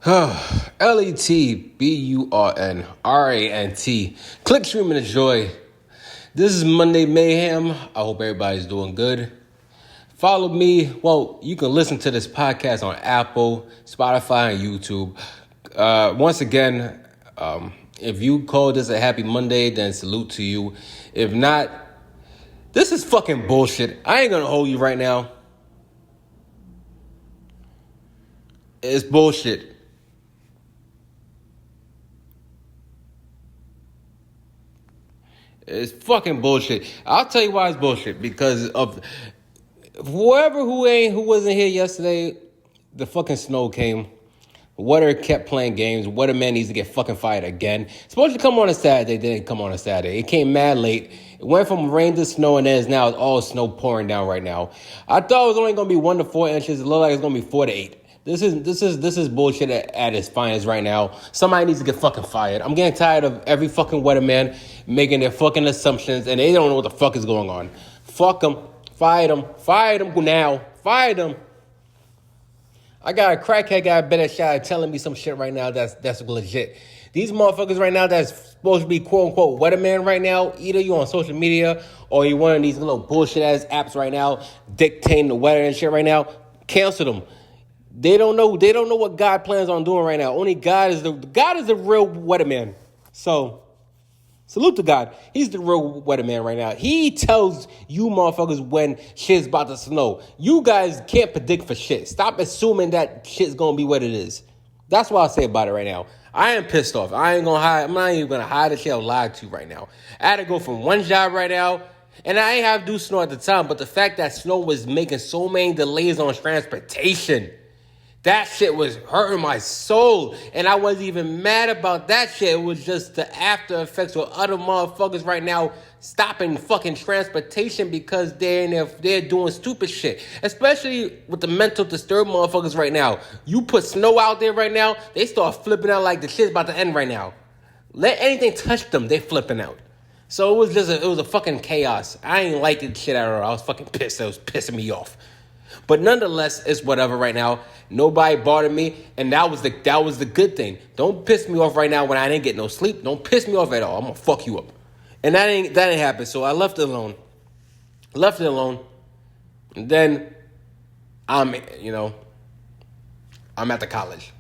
LETBURNRANT. Click, stream, and enjoy. This is Monday Mayhem. I hope everybody's doing good. Follow me. Well, you can listen to this podcast on Apple, Spotify, and YouTube. Once again, if you call this a happy Monday, then salute to you. If not, this is fucking bullshit. I ain't gonna hold you right now. It's bullshit. It's fucking bullshit. I'll tell you why it's bullshit. Because of whoever who wasn't here yesterday, the fucking snow came. Weather kept playing games. Weatherman needs to get fucking fired again. It's supposed to come on a Saturday, didn't come on a Saturday. It came mad late. It went from rain to snow, and then it's now all snow pouring down right now. I thought it was only gonna be 1 to 4 inches. It looked like it's gonna be 4 to 8. This is bullshit at its finest right now. Somebody needs to get fucking fired. I'm getting tired of every fucking weatherman making their fucking assumptions, and they don't know what the fuck is going on. Fuck them. Fire them. Fire them now. Fire them. I got a crackhead guy better shot telling me some shit right now that's legit. These motherfuckers right now that's supposed to be quote-unquote weatherman right now, either you on social media or you one of these little bullshit-ass apps right now dictating the weather and shit right now, cancel them. They don't know what God plans on doing right now. Only God is the real weatherman. So, salute to God. He's the real weatherman right now. He tells you motherfuckers when shit's about to snow. You guys can't predict for shit. Stop assuming that shit's gonna be what it is. That's what I'll say about it right now. I am pissed off. I ain't gonna hide. I'm not even gonna hide the shit or lie to you right now. I had to go from one job right now, and I ain't have to do snow at the time, but the fact that snow was making so many delays on transportation, that shit was hurting my soul. And I wasn't even mad about that shit. It was just the after effects with other motherfuckers right now stopping fucking transportation because they're doing stupid shit. Especially with the mental disturbed motherfuckers right now. You put snow out there right now, they start flipping out like the shit's about to end right now. Let anything touch them, they flipping out. So it was a fucking chaos. I ain't like the shit at all. I was fucking pissed. It was pissing me off. But nonetheless, it's whatever right now. Nobody bothered me, and that was the good thing. Don't piss me off right now when I didn't get no sleep. Don't piss me off at all. I'm gonna fuck you up. And that ain't happen. So I left it alone. And then I'm at the college.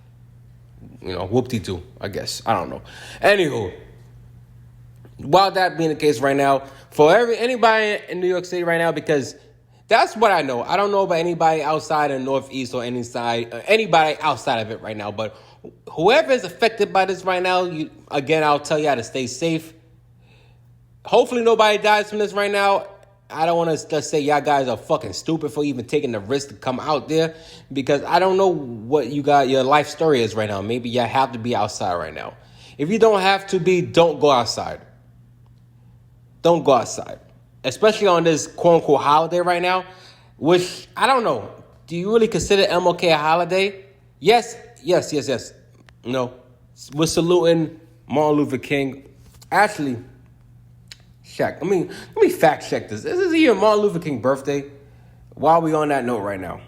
Whoop-de-doo, I guess. I don't know. Anywho, while that being the case right now, for anybody in New York City right now, because that's what I know. I don't know about anybody outside of the Northeast or anybody outside of it right now. But whoever is affected by this right now, I'll tell you how to stay safe. Hopefully nobody dies from this right now. I don't want to just say y'all guys are fucking stupid for even taking the risk to come out there, because I don't know what your life story is right now. Maybe y'all have to be outside right now. If you don't have to be, don't go outside. Don't go outside. Especially on this quote-unquote holiday right now, which, I don't know. Do you really consider MLK a holiday? Yes. We're saluting Martin Luther King. Actually, let me fact check this. This is even Martin Luther King's birthday. Why are we on that note right now?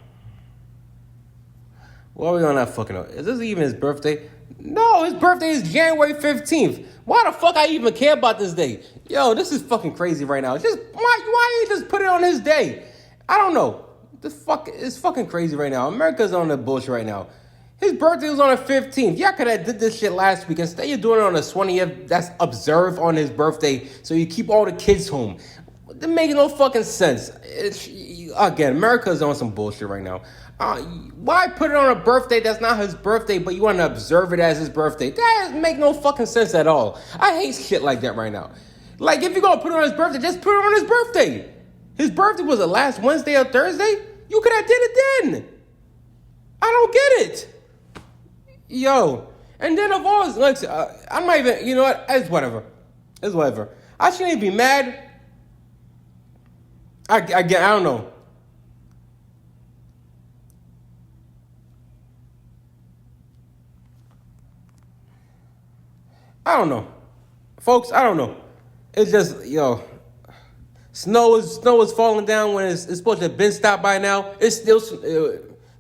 Why are we on that fucking note? Is this even his birthday? No, his birthday is January 15th. Why the fuck I even care about this day? Yo, this is fucking crazy right now. Why you just put it on his day? I don't know. It's fucking crazy right now. America's on the bullshit right now. His birthday was on the 15th. Y'all could have did this shit last week. Instead, you're doing it on the 20th. That's observed on his birthday, so you keep all the kids home. It makes no fucking sense. Again, America's on some bullshit right now. Why put it on a birthday that's not his birthday, but you want to observe it as his birthday? That doesn't make no fucking sense at all. I hate shit like that right now. Like, if you're going to put it on his birthday, just put it on his birthday. His birthday was the last Wednesday or Thursday? You could have did it then. I don't get it. Yo. And then of all, I'm not even, you know what? It's whatever. I shouldn't even be mad. I don't know. I don't know. Folks, I don't know. It's just, snow is falling down when it's supposed to have been stopped by now. It's still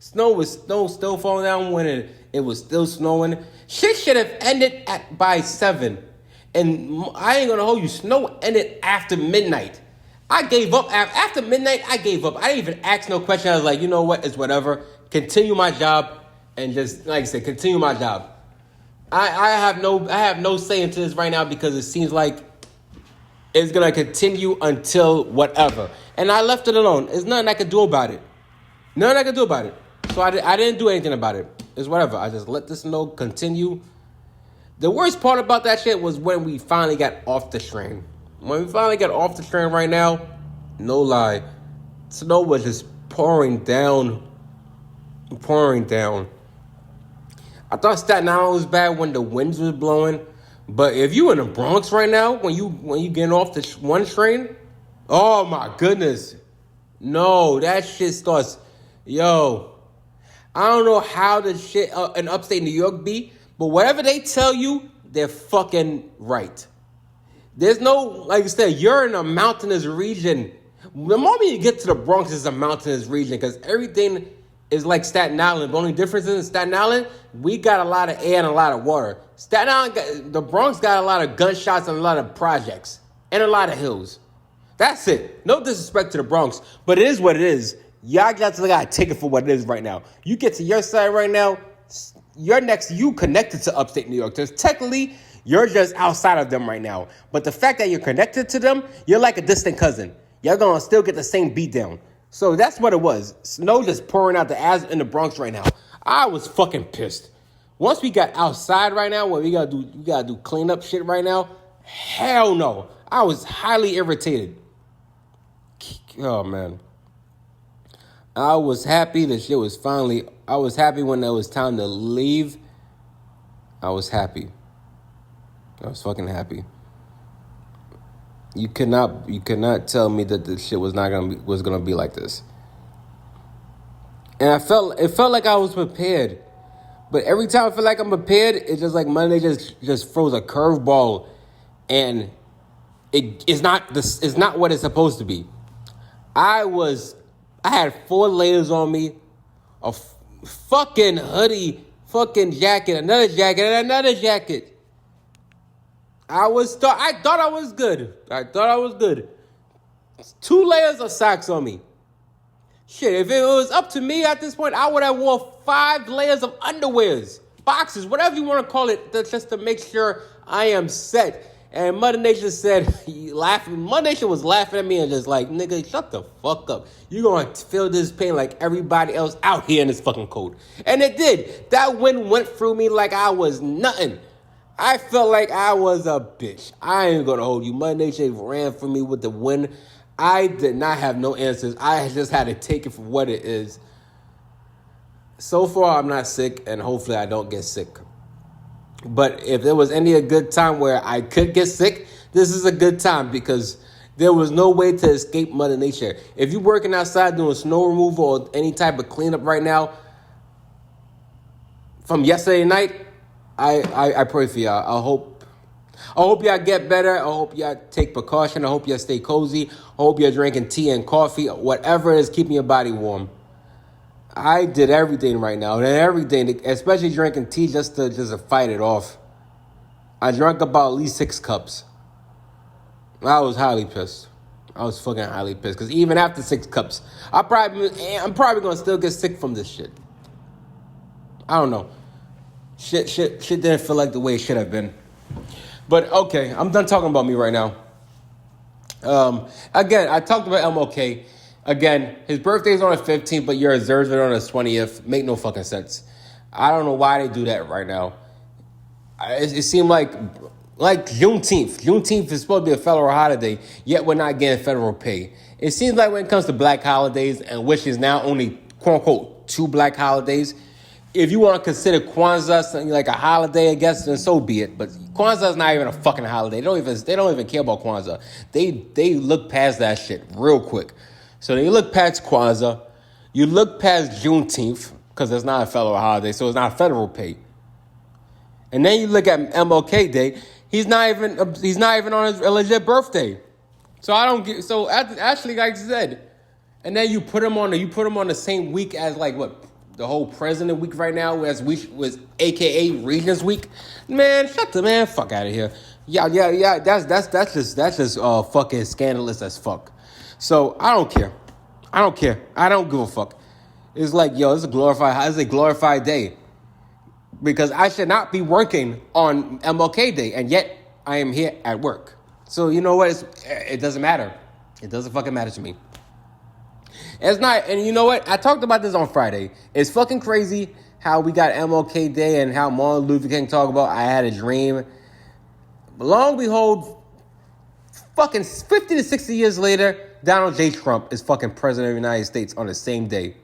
Snow still falling down when it was still snowing. Shit should have ended by 7. And I ain't gonna hold you, snow ended after midnight. I gave up. After midnight, I gave up. I didn't even ask no question. I was like, you know what? It's whatever. Continue my job. And just, like I said, continue my job. I have no say into this right now because it seems like it's going to continue until whatever. And I left it alone. There's nothing I could do about it. Nothing I could do about it. So I didn't do anything about it. It's whatever. I just let the snow continue. The worst part about that shit was when we finally got off the train. When we finally got off the train right now, no lie, snow was just pouring down. I thought Staten Island was bad when the winds was blowing. But if you in the Bronx right now, when you getting off the one train, oh my goodness. No, that shit starts, yo, I don't know how the shit in upstate New York be, but whatever they tell you, they're fucking right. There's no, like I said, you're in a mountainous region. The moment you get to the Bronx, it's a mountainous region because everything is like Staten Island. The only difference is in Staten Island, we got a lot of air and a lot of water. Staten Island, the Bronx got a lot of gunshots and a lot of projects and a lot of hills. That's it. No disrespect to the Bronx, but it is what it is. Y'all got to take it for what it is right now. You get to your side right now, you connected to upstate New York. Because technically, you're just outside of them right now. But the fact that you're connected to them, you're like a distant cousin. You're going to still get the same beat down. So that's what it was. Snow just pouring out the ass in the Bronx right now. I was fucking pissed. Once we got outside right now, what we gotta do cleanup shit right now. Hell no. I was highly irritated. Oh man. I was happy the shit was finally. I was happy when it was time to leave. I was happy. I was fucking happy. You could not tell me that the shit was gonna be like this. And it felt like I was prepared. But every time I feel like I'm prepared, it's just like Monday just throws a curveball, and it's not what it's supposed to be. I had 4 layers on me, a fucking hoodie, fucking jacket, another jacket, and another jacket. I thought I was good. 2 layers of socks on me. Shit, if it was up to me at this point, I would have wore 5 layers of underwears, boxes, whatever you want to call it, just to make sure I am set. And Mother Nature Mother Nature was laughing at me and just like, nigga, shut the fuck up. You're going to feel this pain like everybody else out here in this fucking cold. And it did. That wind went through me like I was nothing. I felt like I was a bitch. I ain't going to hold you. Mother Nature ran for me with the wind. I did not have no answers. I just had to take it for what it is. So far, I'm not sick, and hopefully I don't get sick. But if there was a good time where I could get sick, this is a good time because there was no way to escape Mother Nature. If you're working outside doing snow removal or any type of cleanup right now, from yesterday night, I pray for y'all. I hope y'all get better. I hope y'all take precaution. I hope y'all stay cozy. I hope you're drinking tea and coffee, whatever is keeping your body warm. I did everything right now, and everything, especially drinking tea just to fight it off. I drank about at least 6 cups. I was highly pissed. I was fucking highly pissed because even after 6 cups, I'm probably gonna still get sick from this shit. I don't know. Shit didn't feel like the way it should have been. But okay, I'm done talking about me right now. Again, I talked about MLK. Again, his birthday is on the 15th, but you're observing it on the 20th. Make no fucking sense. I don't know why they do that right now. It seemed like Juneteenth. Juneteenth is supposed to be a federal holiday, yet we're not getting federal pay. It seems like when it comes to black holidays, and which is now only, quote-unquote, 2 black holidays, if you want to consider Kwanzaa something like a holiday, I guess, then so be it. But Kwanzaa is not even a fucking holiday. They don't even care about Kwanzaa. They look past that shit real quick. So you look past Kwanzaa, you look past Juneteenth, because it's not a federal holiday, so it's not federal pay. And then you look at MLK Day, he's not even on his legit birthday. So I don't get, so actually, like I said, and then you put him on the same week as like what, the whole President Week right now, as we was AKA Regents Week. Man, fuck out of here. Yeah. That's just fucking scandalous as fuck. So I don't care. I don't give a fuck. It's like, yo, it's a glorified day. Because I should not be working on MLK Day, and yet I am here at work. So you know what? It doesn't matter. It doesn't fucking matter to me. It's not, and you know what? I talked about this on Friday. It's fucking crazy how we got MLK Day and how Martin Luther King talked about I had a dream. Lo and behold, fucking 50 to 60 years later, Donald J. Trump is fucking president of the United States on the same day.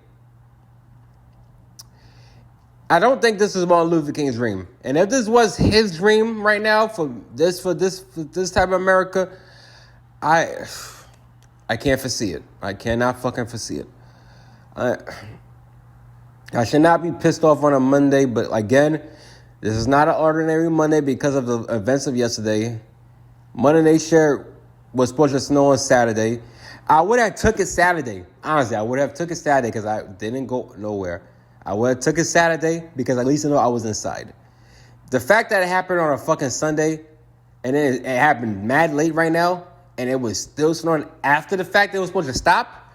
I don't think this is Martin Luther King's dream. And if this was his dream right now for this type of America, I can't foresee it. I cannot fucking foresee it. I should not be pissed off on a Monday, but again, this is not an ordinary Monday because of the events of yesterday. Monday Night Share was supposed to snow on Saturday. I would have took it Saturday. Honestly, I would have took it Saturday because I didn't go nowhere. I would have took it Saturday because at least I know I was inside. The fact that it happened on a fucking Sunday and then it happened mad late right now and it was still snowing after the fact that it was supposed to stop.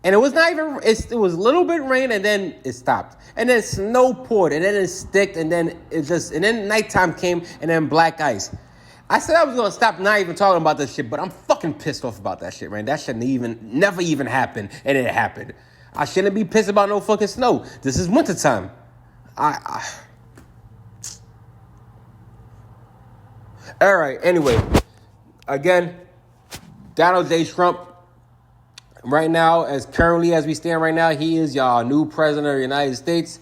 And it was not even, it was a little bit rain and then it stopped. And then snow poured and then it sticked and then and then nighttime came and then black ice. I said I was going to stop not even talking about this shit, but I'm fucking pissed off about that shit, man. That shouldn't never even happen, and it happened. I shouldn't be pissed about no fucking snow. This is wintertime. All right, anyway. Again, Donald J. Trump, right now, as we stand right now, he is y'all new president of the United States.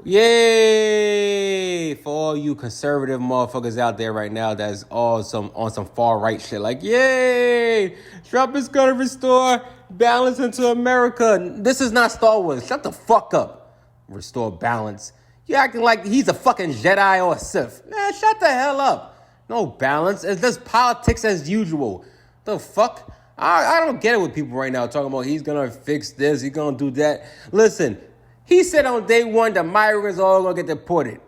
Yay! For all you conservative motherfuckers out there right now that's all on some far right shit. Like, yay! Trump is gonna restore balance into America. This is not Star Wars. Shut the fuck up. Restore balance. You acting like he's a fucking Jedi or a Sith. Man, shut the hell up. No balance. It's just politics as usual. The fuck? I don't get it with people right now talking about he's gonna fix this, he's gonna do that. Listen. He said on day one the migrants are all going to get deported.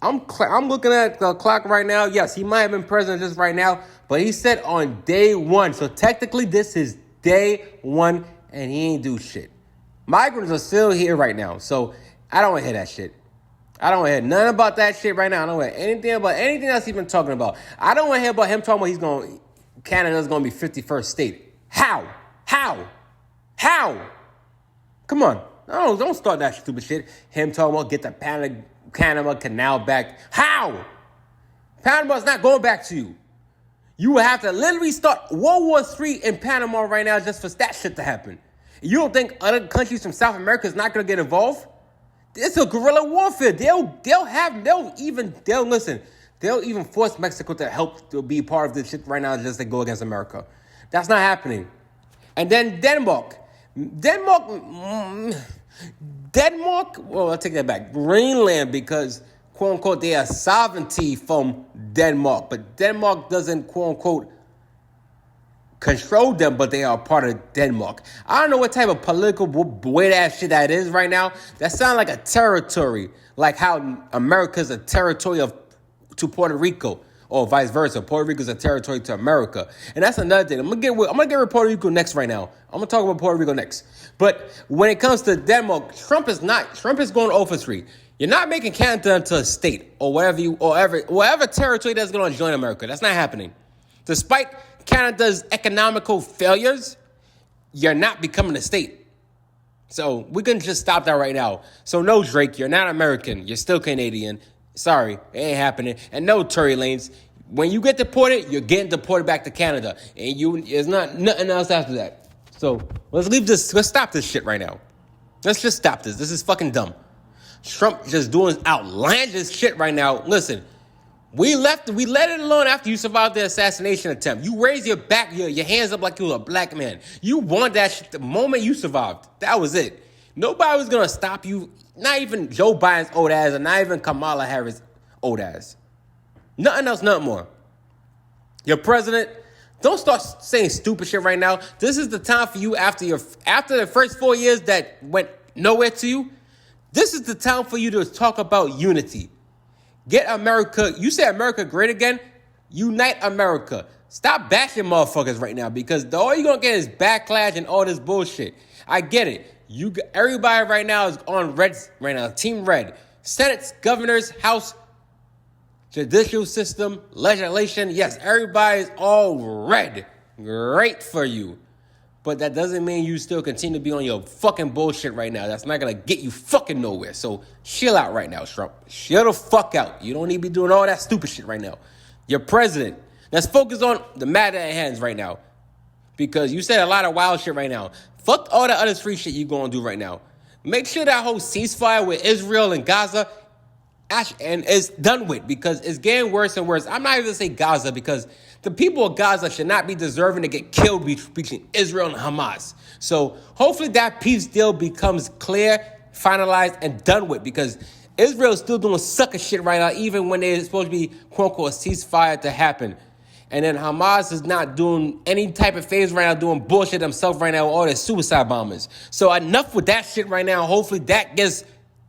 I'm looking at the clock right now. Yes, he might have been president just right now, but he said on day one. So technically this is day one and he ain't do shit. Migrants are still here right now. So I don't want to hear that shit. I don't want to hear nothing about that shit right now. I don't want to hear anything about anything else he's been talking about. I don't want to hear about him talking about Canada's going to be 51st state. How? Come on. No, don't start that stupid shit. Him talking about get the Panama Canal back. How? Panama's not going back to you. You will have to literally start World War III in Panama right now just for that shit to happen. You don't think other countries from South America is not going to get involved? It's a guerrilla warfare. They'll even force Mexico to help to be part of this shit right now just to go against America. That's not happening. And then Denmark, well, I'll take that back. Greenland, because, quote unquote, they have sovereignty from Denmark. But Denmark doesn't, quote unquote, control them, but they are part of Denmark. I don't know what type of political weird ass shit that is right now. That sounds like a territory, like how America's a territory to Puerto Rico. Or vice versa. Puerto Rico is a territory to America. And that's another thing. I'm gonna get with Puerto Rico next right now. I'm going to talk about Puerto Rico next. But when it comes to Denmark, Trump is going over 3. You're not making Canada into a state or whatever territory that's going to join America. That's not happening. Despite Canada's economical failures, you're not becoming a state. So we can just stop that right now. So no, Drake, you're not American. You're still Canadian. Sorry, it ain't happening. And no, Tory Lanez, when you get deported, you're getting deported back to Canada. And there's not nothing else after that. So let's stop this shit right now. Let's just stop this. This is fucking dumb. Trump just doing outlandish shit right now. Listen, we let it alone after you survived the assassination attempt. You raised your hands up like you were a black man. You won that shit the moment you survived. That was it. Nobody was going to stop you. Not even Joe Biden's old ass, and not even Kamala Harris' old ass. Nothing else, nothing more. Your president, don't start saying stupid shit right now. This is the time for you after the first 4 years that went nowhere to you, this is the time for you to talk about unity. Get America. You say America great again? Unite America. Stop bashing motherfuckers right now because all you're going to get is backlash and all this bullshit. I get it. Everybody right now is on red right now. Team red. Senate, governors, House, judicial system, legislation. Yes, everybody's all red. Great for you. But that doesn't mean you still continue to be on your fucking bullshit right now. That's not going to get you fucking nowhere. So chill out right now, Trump. Chill the fuck out. You don't need to be doing all that stupid shit right now. You're president. Let's focus on the matter at hand right now. Because you said a lot of wild shit right now. Fuck all the other free shit you going to do right now. Make sure that whole ceasefire with Israel and Gaza and is done with because it's getting worse and worse. I'm not even going to say Gaza because the people of Gaza should not be deserving to get killed between Israel and Hamas. So hopefully that peace deal becomes clear, finalized, and done with because Israel is still doing sucker shit right now, even when there's supposed to be, quote-unquote, a ceasefire to happen. And then Hamas is not doing any type of phase right now, doing bullshit themselves right now with all their suicide bombers. So enough with that shit right now. Hopefully that gets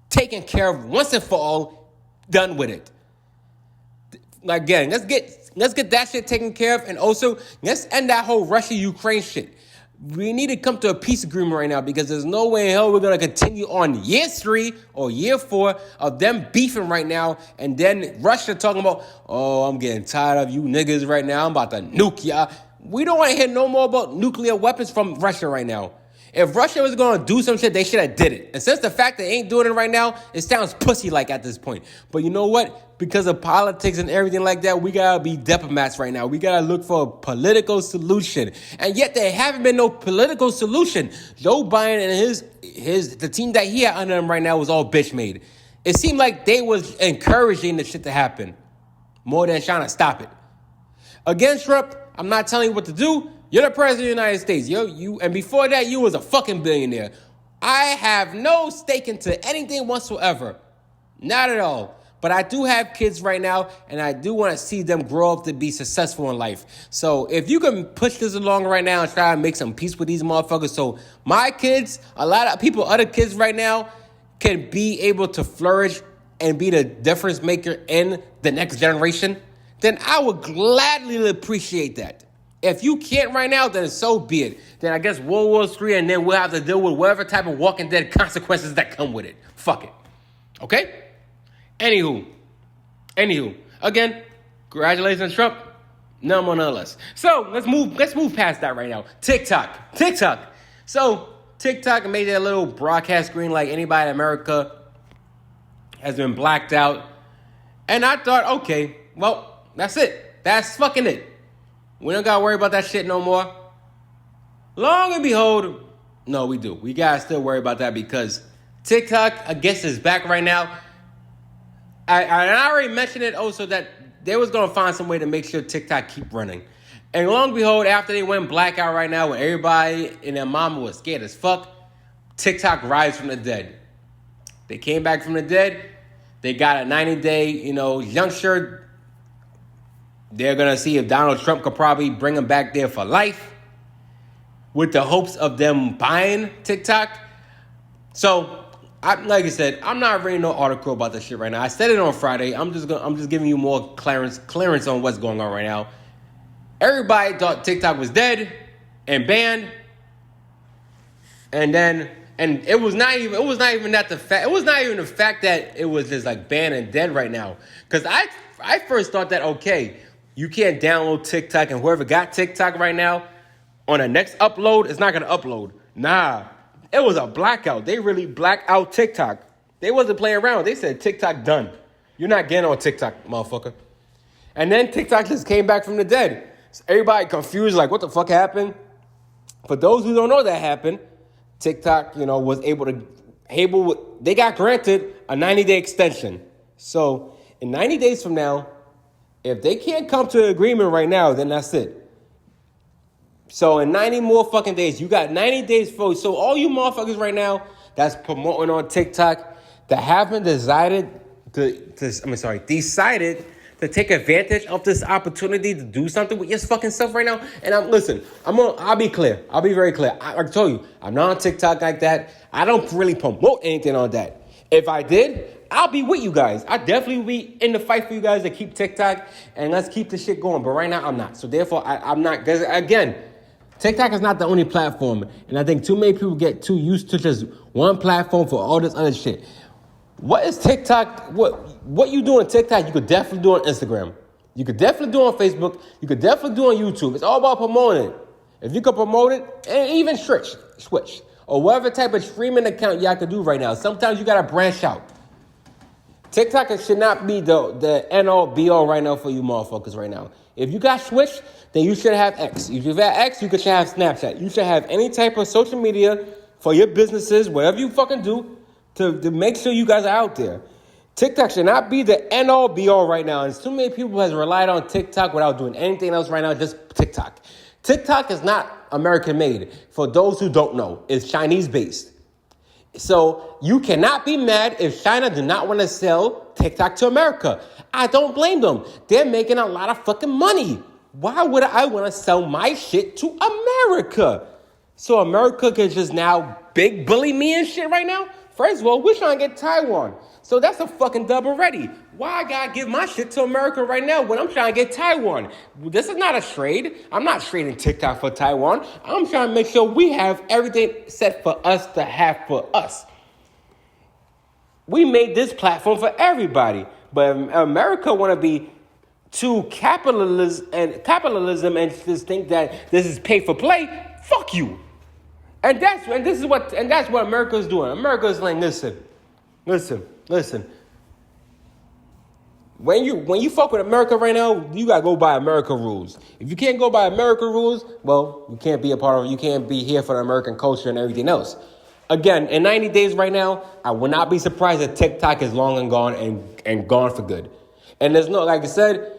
taken care of once and for all, done with it. Again, let's get that shit taken care of. And also, let's end that whole Russia-Ukraine shit. We need to come to a peace agreement right now because there's no way in hell we're going to continue on year 3 or year 4 of them beefing right now. And then Russia talking about, oh, I'm getting tired of you niggas right now. I'm about to nuke ya. We don't want to hear no more about nuclear weapons from Russia right now. If Russia was going to do some shit, they should have did it. And since the fact they ain't doing it right now, it sounds pussy-like at this point. But you know what? Because of politics and everything like that, we got to be diplomats right now. We got to look for a political solution. And yet there haven't been no political solution. Joe Biden and the team that he had under him right now was all bitch-made. It seemed like they was encouraging the shit to happen more than trying to stop it. Again, Trump, I'm not telling you what to do. You're the president of the United States. And before that, you was a fucking billionaire. I have no stake into anything whatsoever. Not at all. But I do have kids right now, and I do want to see them grow up to be successful in life. So if you can push this along right now and try to make some peace with these motherfuckers, so my kids, a lot of people, other kids right now, can be able to flourish and be the difference maker in the next generation, then I would gladly appreciate that. If you can't right now, then so be it. Then I guess World War III, and then we'll have to deal with whatever type of Walking Dead consequences that come with it. Fuck it. Okay? Anywho. Again, congratulations, Trump. No more, no less. So let's move past that right now. TikTok. So TikTok made that little broadcast screen like anybody in America has been blacked out. And I thought, okay, well, that's it. That's fucking it. We don't got to worry about that shit no more. Long and behold, no, we do. We got to still worry about that because TikTok, I guess, is back right now. I already mentioned it also that they was going to find some way to make sure TikTok keep running. And long and behold, after they went blackout right now when everybody and their mama was scared as fuck, TikTok rise from the dead. They came back from the dead. They got a 90-day, youngster. They're going to see if Donald Trump could probably bring them back there for life with the hopes of them buying TikTok. So, like I said, I'm not reading no article about this shit right now. I said it on Friday. I'm just giving you more clearance on what's going on right now. Everybody thought TikTok was dead and banned. And it was not even the fact that it was just like banned and dead right now. Because I first thought that, okay, you can't download TikTok, and whoever got TikTok right now, on the next upload, it's not going to upload. Nah, it was a blackout. They really blacked out TikTok. They wasn't playing around. They said, TikTok done. You're not getting on TikTok, motherfucker. And then TikTok just came back from the dead. So everybody confused, like, what the fuck happened? For those who don't know that happened, TikTok, was they got granted a 90-day extension. So in 90 days from now, if they can't come to an agreement right now, then that's it. So in 90 more fucking days, you got 90 days for. So all you motherfuckers right now that's promoting on TikTok that haven't decided to to take advantage of this opportunity to do something with your fucking self right now. And I'll be clear. I'll be very clear. I told you, I'm not on TikTok like that. I don't really promote anything on that. If I did, I'll be with you guys. I definitely be in the fight for you guys to keep TikTok and let's keep this shit going. But right now, I'm not. So therefore, I'm not. Because again, TikTok is not the only platform. And I think too many people get too used to just one platform for all this other shit. What is TikTok? What you do on TikTok, you could definitely do on Instagram. You could definitely do on Facebook. You could definitely do on YouTube. It's all about promoting it. If you could promote it, and even Switch, or whatever type of streaming account y'all could do right now. Sometimes you gotta branch out. TikTok should not be the end-all, be-all right now for you motherfuckers right now. If you got Switch, then you should have X. If you have X, you should have Snapchat. You should have any type of social media for your businesses, whatever you fucking do, to make sure you guys are out there. TikTok should not be the end-all, be-all right now. And too many people has relied on TikTok without doing anything else right now, just TikTok. TikTok is not American-made. For those who don't know, it's Chinese-based. So you cannot be mad if China do not want to sell TikTok to America. I don't blame them. They're making a lot of fucking money. Why would I want to sell my shit to America? So America can just now big bully me and shit right now? First of all, we're trying to get Taiwan. So that's a fucking dub already. Why I gotta give my shit to America right now when I'm trying to get Taiwan? This is not a trade. I'm not trading TikTok for Taiwan. I'm trying to make sure we have everything set for us to have for us. We made this platform for everybody. But America want to be too capitalism and just think that this is pay for play. Fuck you. And that's what America's doing. America's like, listen. When you fuck with America right now, you gotta go by America rules. If you can't go by America rules, well, you can't be a part of it. You can't be here for the American culture and everything else. Again, in 90 days right now, I would not be surprised if TikTok is long and gone and gone for good. And there's no, like I said,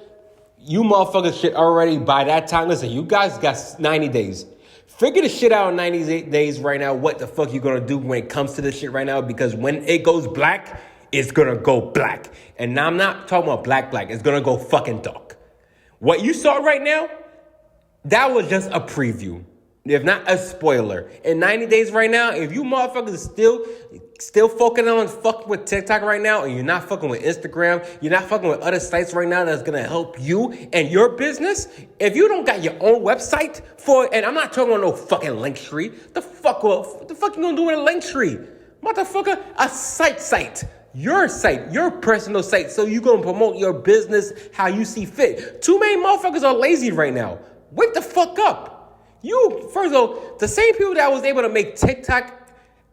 you motherfuckers shit already by that time. Listen, you guys got 90 days. Figure the shit out in 90 days right now. What the fuck you gonna do when it comes to this shit right now? Because when it goes black, it's gonna go black. And now I'm not talking about black. It's gonna go fucking dark. What you saw right now, that was just a preview. If not a spoiler. In 90 days right now, if you motherfuckers still fucking with TikTok right now, and you're not fucking with Instagram, you're not fucking with other sites right now that's gonna help you and your business, if you don't got your own website and I'm not talking about no fucking Linktree, the fuck you gonna do with a Linktree? Motherfucker, a site. Your site, your personal site, so you gonna promote your business how you see fit. Too many motherfuckers are lazy right now. Wake the fuck up. First of all, the same people that was able to make TikTok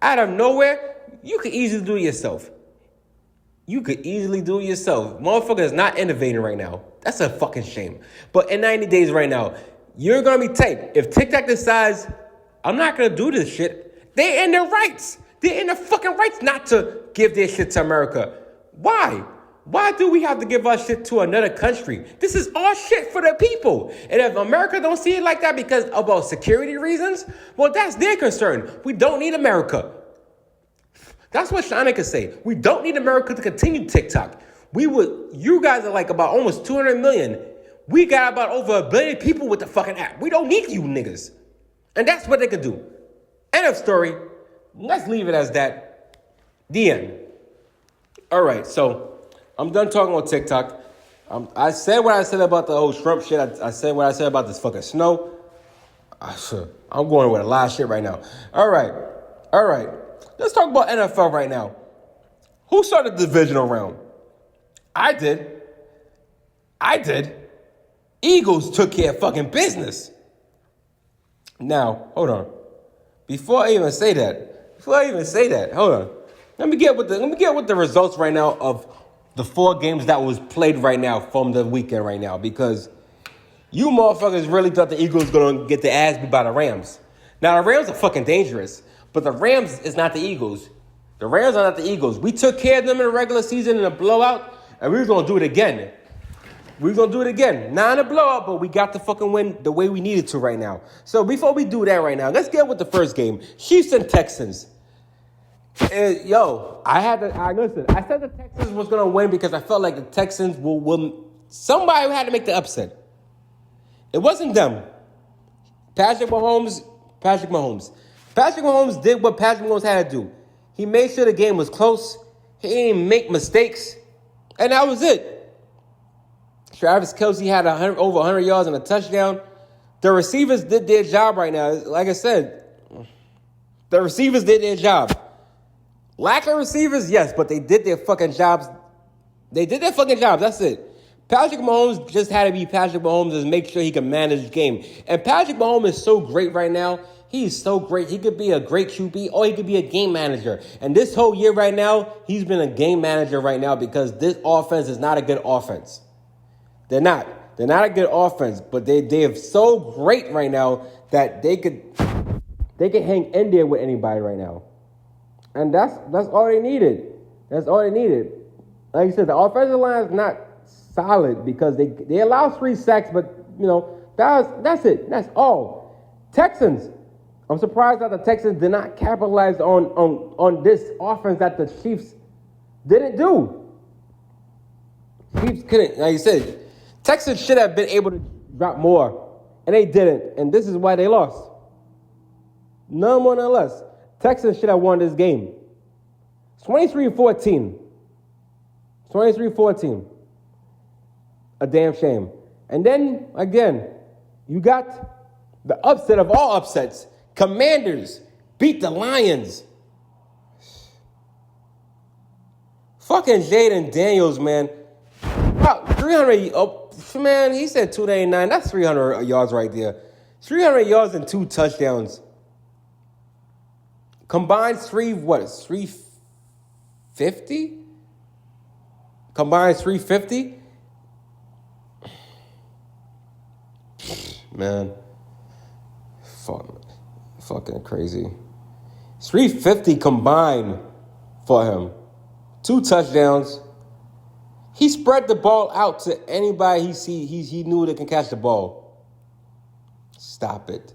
out of nowhere, you could easily do it yourself. Motherfucker is not innovating right now. That's a fucking shame. But in 90 days right now, you're going to be tight. If TikTok decides, I'm not going to do this shit, they're in their rights. They're in their fucking rights not to give their shit to America. Why? Why do we have to give our shit to another country? This is our shit for the people. And if America don't see it like that because about security reasons, well, that's their concern. We don't need America. That's what China could say. We don't need America to continue TikTok. You guys are like about almost 200 million. We got about over 1 billion people with the fucking app. We don't need you niggas. And that's what they could do. End of story. Let's leave it as that. The end. All right, so I'm done talking on TikTok. I said what I said about the whole Trump shit. I said what I said about this fucking snow. I'm going with a lot of shit right now. All right. Let's talk about NFL right now. Who started the divisional round? I did. Eagles took care of fucking business. Now, hold on. Before I even say that, hold on. Let me get with the results right now of the 4 games that was played right now from the weekend right now, because you motherfuckers really thought the Eagles going to get their ass beat by the Rams. Now, the Rams are fucking dangerous, but the Rams is not the Eagles. The Rams are not the Eagles. We took care of them in the regular season in a blowout, and we're going to do it again. Not in a blowout, but we got the fucking win the way we needed to right now. So before we do that right now, let's get with the first game. Chiefs and Texans. I said the Texans was going to win because I felt like the Texans will Somebody had to make the upset. It wasn't them. Patrick Mahomes. Patrick Mahomes did what Patrick Mahomes had to do. He made sure the game was close. He didn't make mistakes. And that was it. Travis Kelce had over 100 yards and a touchdown. The receivers did their job right now. Like I said, the receivers did their job. Lack of receivers, yes, but they did their fucking jobs. That's it. Patrick Mahomes just had to be Patrick Mahomes and make sure he can manage the game. And Patrick Mahomes is so great right now. He's so great. He could be a great QB or he could be a game manager. And this whole year right now, he's been a game manager right now because this offense is not a good offense. They're not. They're not a good offense, but they are so great right now that they could hang in there with anybody right now. And that's all they needed. That's all they needed. Like you said, the offensive line is not solid because they allow 3 sacks, but that's it. That's all. Texans. I'm surprised that the Texans did not capitalize on this offense that the Chiefs didn't do. Chiefs couldn't. Like you said, Texans should have been able to drop more, and they didn't. And this is why they lost. None more, none less. Texans should have won this game. 23-14. 23-14. A damn shame. And then, again, you got the upset of all upsets. Commanders beat the Lions. Fucking Jaden Daniels, man. About 300, man, he said 289. That's 300 yards right there. 300 yards and 2 touchdowns. Combined 350? Combined 350? Man. Fucking crazy. 350 combined for him. 2 touchdowns. He spread the ball out to anybody he knew that can catch the ball. Stop it.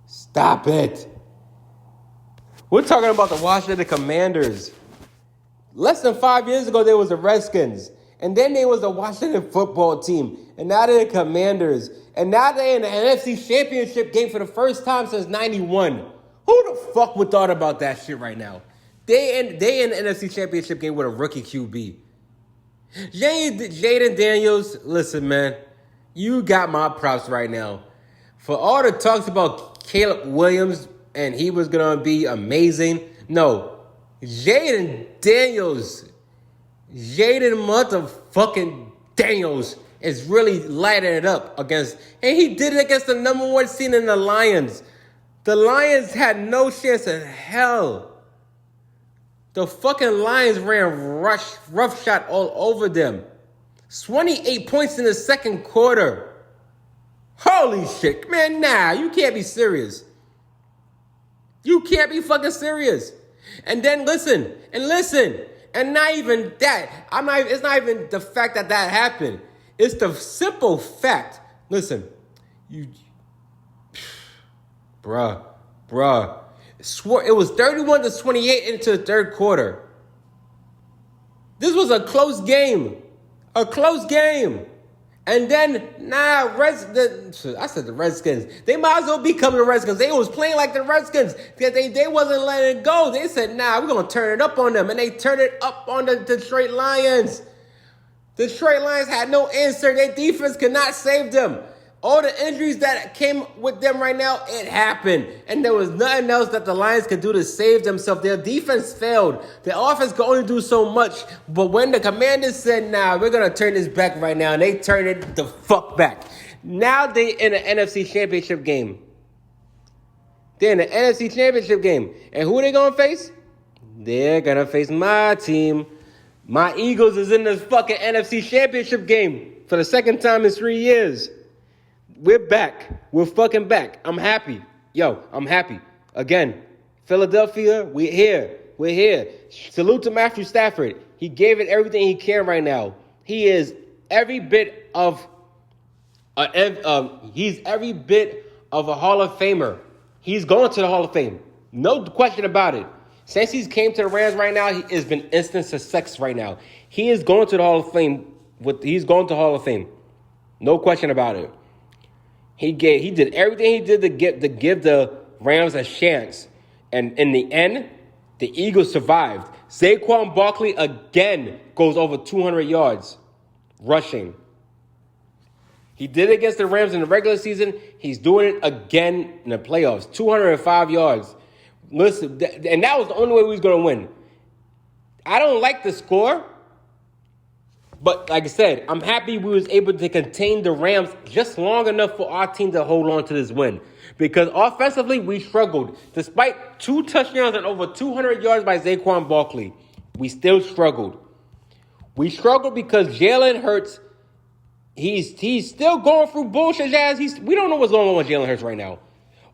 Stop it. We're talking about the Washington Commanders. Less than 5 years ago, there was the Redskins. And then there was the Washington football team. And now they're the Commanders. And now they're in the NFC Championship game for the first time since 91. Who the fuck would thought about that shit right now? They in the NFC Championship game with a rookie QB. Jaden Daniels, listen, man. You got my props right now. For all the talks about Caleb Williams and he was going to be amazing. No. Jaden motherfucking Daniels is really lighting it up against, and he did it against the number 1 seed in the Lions. The Lions had no chance in hell. The fucking Lions ran roughshod all over them. 28 points in the second quarter. Holy shit, man, nah, you can't be serious. You can't be fucking serious. And then listen, and not even that. It's not even the fact that happened. It's the simple fact. Listen, bruh. It was 31-28 into the third quarter. This was a close game. And then, I said the Redskins. They might as well become the Redskins. They was playing like the Redskins. They wasn't letting it go. They said, we're going to turn it up on them. And they turned it up on the Detroit Lions. Detroit Lions had no answer. Their defense could not save them. All the injuries that came with them right now, it happened. And there was nothing else that the Lions could do to save themselves. Their defense failed. Their offense could only do so much. But when the Commanders said, we're going to turn this back right now, and they turned it the fuck back. Now they in the NFC Championship game. They're in the NFC Championship game. And who are they going to face? They're going to face my team. My Eagles is in the fucking NFC Championship game for the second time in 3 years. We're back. We're fucking back. I'm happy. I'm happy. Again, Philadelphia, we're here. Salute to Matthew Stafford. He gave it everything he can right now. He is every bit of a Hall of Famer. He's going to the Hall of Fame. No question about it. Since he's came to the Rams right now, he has been instant success right now. He is going to the Hall of Fame. He's going to the Hall of Fame. No question about it. He did everything he did to give the Rams a chance. And in the end, the Eagles survived. Saquon Barkley again goes over 200 yards rushing. He did it against the Rams in the regular season. He's doing it again in the playoffs. 205 yards. Listen, and that was the only way we was going to win. I don't like the score, but like I said, I'm happy we was able to contain the Rams just long enough for our team to hold on to this win. Because offensively, we struggled. Despite 2 touchdowns and over 200 yards by Saquon Barkley, we still struggled. We struggled because Jalen Hurts, he's still going through bullshit jazz. We don't know what's going on with Jalen Hurts right now.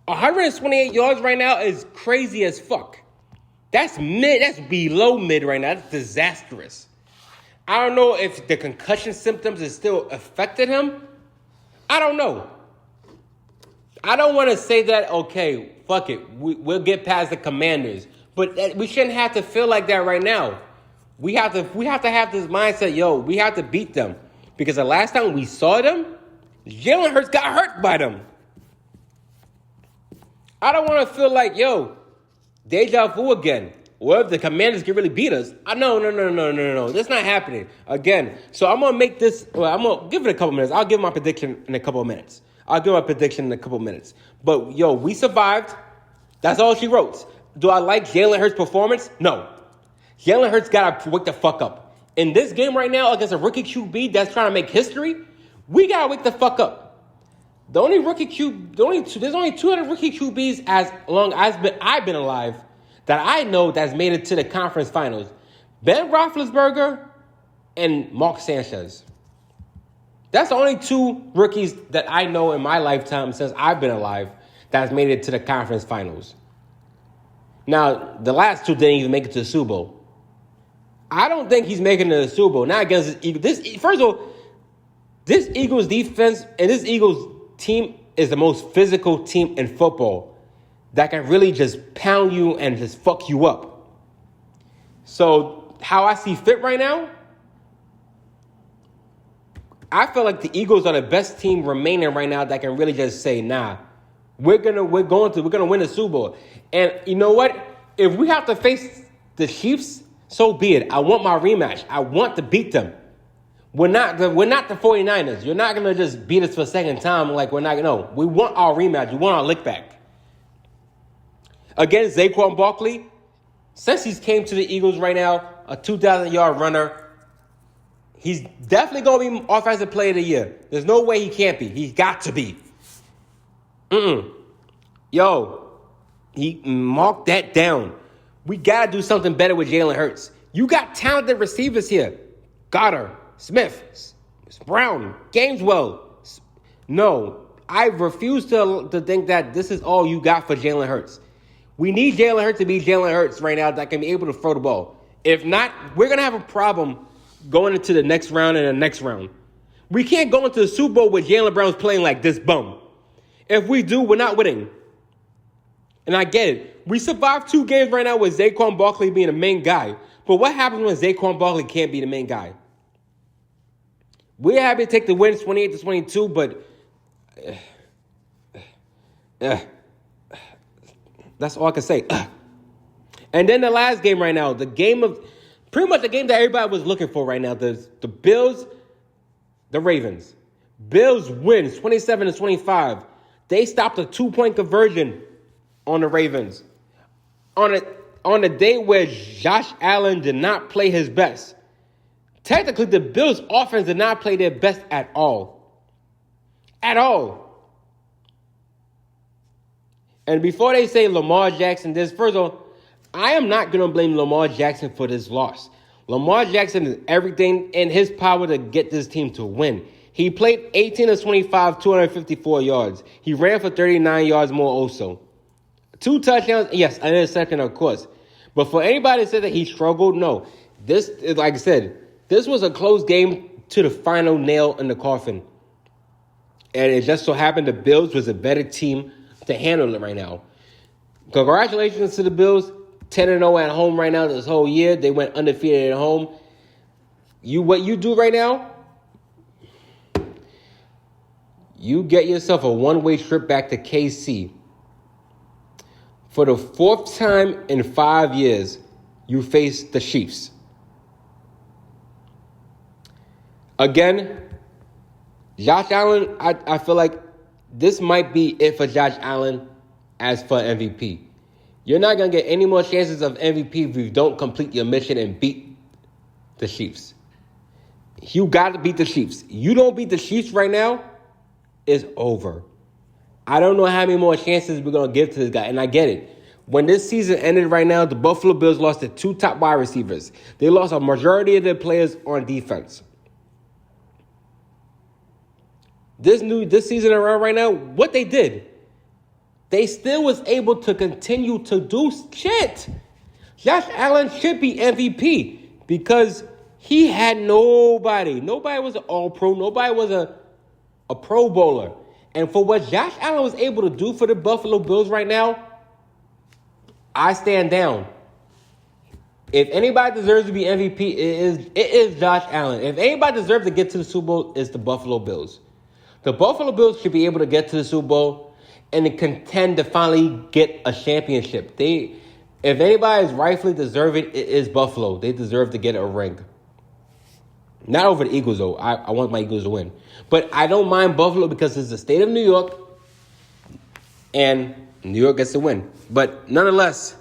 128 yards right now is crazy as fuck. That's mid. That's below mid right now. That's disastrous. I don't know if the concussion symptoms is still affected him. I don't know. I don't want to say that, okay, fuck it. We'll get past the Commanders. But we shouldn't have to feel like that right now. We have to have this mindset, yo, we have to beat them. Because the last time we saw them, Jalen Hurts got hurt by them. I don't want to feel like, yo, deja vu again. Or if the Commanders can really beat us. No. That's not happening. Again, so I'm going to make this, I'm going to give it a couple minutes. I'll give my prediction in a couple of minutes. But, yo, we survived. That's all she wrote. Do I like Jalen Hurts' performance? No. Jalen Hurts got to wake the fuck up. In this game right now against a rookie QB that's trying to make history, we got to wake the fuck up. There's only 200 rookie QBs as long as I've been alive that I know that's made it to the conference finals. Ben Roethlisberger and Mark Sanchez. That's the only 2 rookies that I know in my lifetime since I've been alive that's made it to the conference finals. Now, the last 2 didn't even make it to the Super Bowl. I don't think he's making it to the Super Bowl. Not against this Eagles. First of all, this Eagles defense and this Eagles team is the most physical team in football that can really just pound you and just fuck you up. So, how I see fit right now, I feel like the Eagles are the best team remaining right now that can really just say, nah, we're gonna win the Super Bowl. And you know what? If we have to face the Chiefs, so be it. I want my rematch. I want to beat them. We're not the 49ers. You're not going to just beat us for a second time like we're not going to. No, we want our rematch. We want our lick back. Again, Saquon Barkley, since he's came to the Eagles right now, a 2,000-yard runner, he's definitely going to be Offensive Player of the Year. There's no way he can't be. He's got to be. Yo, he marked that down. We got to do something better with Jalen Hurts. You got talented receivers here. Goddard, Smith, Brown, Gameswell. No, I refuse to think that this is all you got for Jalen Hurts. We need Jalen Hurts to be Jalen Hurts right now that can be able to throw the ball. If not, we're going to have a problem going into the next round and the next round. We can't go into the Super Bowl with Jalen Brown's playing like this bum. If we do, we're not winning. And I get it. We survived 2 games right now with Saquon Barkley being the main guy. But what happens when Saquon Barkley can't be the main guy? We're happy to take the win 28-22, but that's all I can say. And then the last game right now, pretty much the game that everybody was looking for right now, the Bills, the Ravens. Bills wins 27-25. They stopped a 2-point conversion on the Ravens. On a day where Josh Allen did not play his best. Technically, the Bills' offense did not play their best at all. At all. And before they say Lamar Jackson this, first of all, I am not going to blame Lamar Jackson for this loss. Lamar Jackson is everything in his power to get this team to win. He played 18-25, 254 yards. He ran for 39 yards more also. 2 touchdowns, yes, an interception, of course. But for anybody to say that he struggled, no. This is, like I said, this was a close game to the final nail in the coffin. And it just so happened the Bills was a better team to handle it right now. Congratulations to the Bills. 10-0 at home right now this whole year. They went undefeated at home. What you do right now, You get yourself a one-way trip back to KC. For the fourth time in 5 years, you face the Chiefs. Again, Josh Allen, I feel like this might be it for Josh Allen as for MVP. You're not going to get any more chances of MVP if you don't complete your mission and beat the Chiefs. You got to beat the Chiefs. You don't beat the Chiefs right now, it's over. I don't know how many more chances we're going to give to this guy, and I get it. When this season ended right now, the Buffalo Bills lost their 2 top wide receivers. They lost a majority of their players on defense. This season around right now, what they did, they still was able to continue to do shit. Josh Allen should be MVP because he had nobody. Nobody was an all-pro. Nobody was a pro bowler. And for what Josh Allen was able to do for the Buffalo Bills right now, I stand down. If anybody deserves to be MVP, it is Josh Allen. If anybody deserves to get to the Super Bowl, it's the Buffalo Bills. The Buffalo Bills should be able to get to the Super Bowl and to contend to finally get a championship. If anybody is rightfully deserving, it is Buffalo. They deserve to get a ring. Not over the Eagles, though. I want my Eagles to win. But I don't mind Buffalo because it's the state of New York, and New York gets to win. But nonetheless,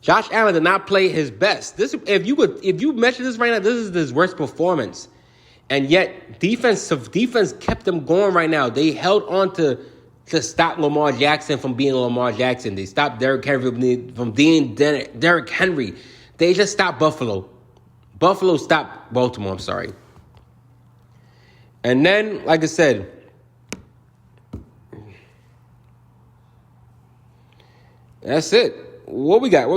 Josh Allen did not play his best. If you mention this right now, this is his worst performance. And yet, defense kept them going right now. They held on to stop Lamar Jackson from being Lamar Jackson. They stopped Derrick Henry from being Derrick Henry. They just stopped Buffalo. Buffalo stopped Baltimore, I'm sorry. And then, like I said, that's it. What we got?